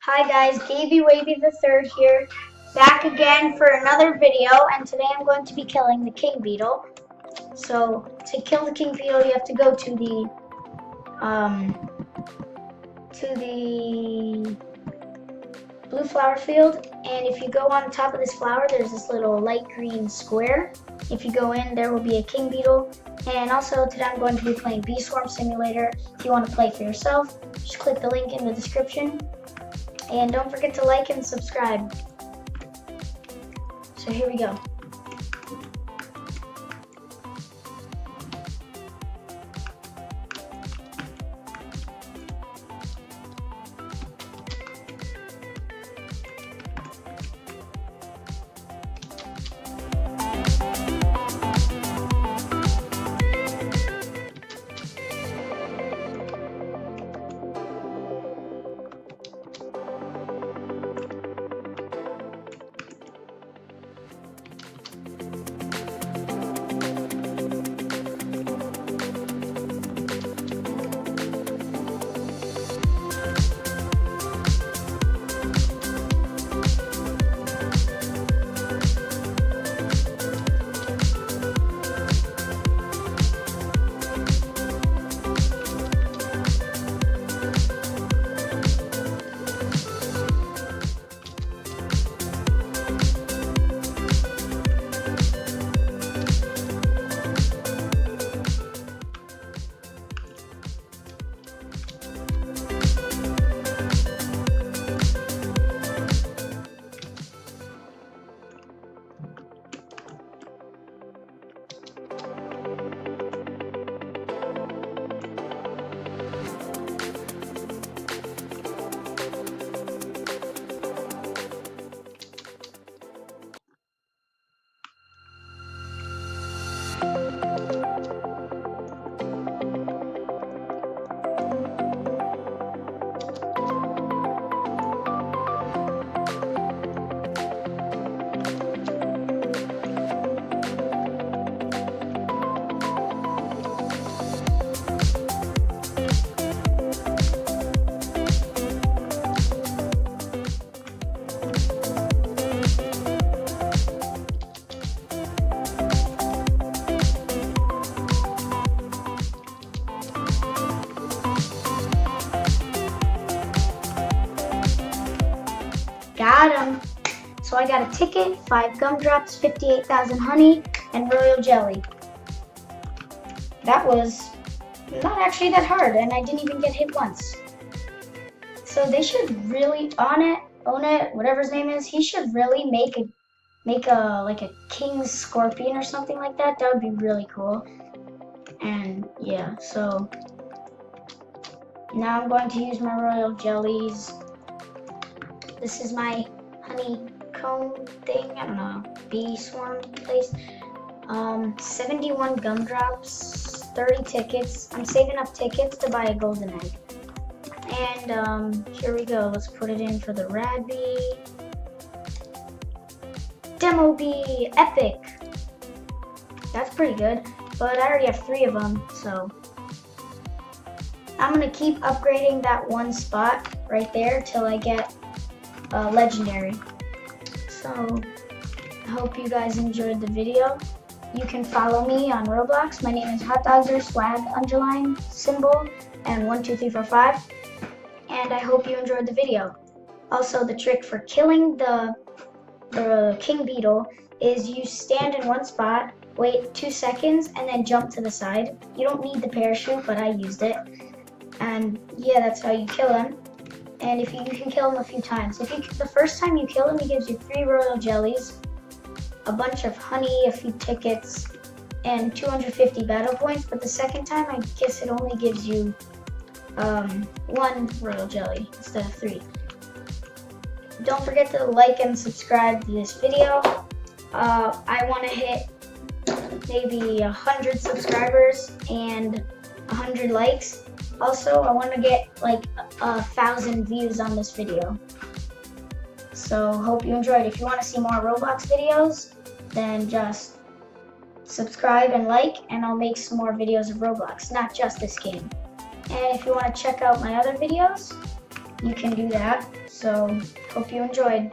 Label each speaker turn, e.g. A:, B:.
A: Hi guys, Gaby Wavy the Third here, back again for another video, and today I'm going to be killing the king beetle. So to kill the king beetle, you have to go to the blue flower field, and if you go on top of this flower, there's this little light green square. If you go in, there will be a king beetle. And also today I'm going to be playing Bee Swarm Simulator. If you want to play for yourself, just click the link in the description. And don't forget to like and subscribe. So here we go. Got him. So I got a ticket, 5 gumdrops, 58,000 honey, and royal jelly. That was not actually that hard, and I didn't even get hit once. So they should really own it, whatever his name is. He should really make a like a king scorpion or something like that. That would be really cool. And yeah, so now I'm going to use my royal jellies. This is my honeycomb thing, I don't know, bee swarm place. 71 gumdrops, 30 tickets. I'm saving up tickets to buy a golden egg. And here we go, let's put it in for the rad bee. Demo bee, epic. That's pretty good, but I already have 3 of them, so I'm gonna keep upgrading that one spot right there till I get legendary. So I hope you guys enjoyed the video. You can follow me on Roblox. My name is hotdogzer swag underline symbol and 12345. And I hope you enjoyed the video. Also, the trick for killing the king beetle is you stand in one spot, wait 2 seconds, and then jump to the side. You don't need the parachute, but I used it. And yeah, that's how you kill him. And if you can kill him a few times. The first time you kill him, he gives you 3 royal jellies, a bunch of honey, a few tickets, and 250 battle points. But the second time, I guess it only gives you 1 royal jelly instead of 3. Don't forget to like and subscribe to this video. I want to hit maybe 100 subscribers and 100 likes. Also, I want to get like 1,000 views on this video. So, hope you enjoyed. If you want to see more Roblox videos, then just subscribe and like, and I'll make some more videos of Roblox, not just this game. And if you want to check out my other videos, you can do that. So hope you enjoyed.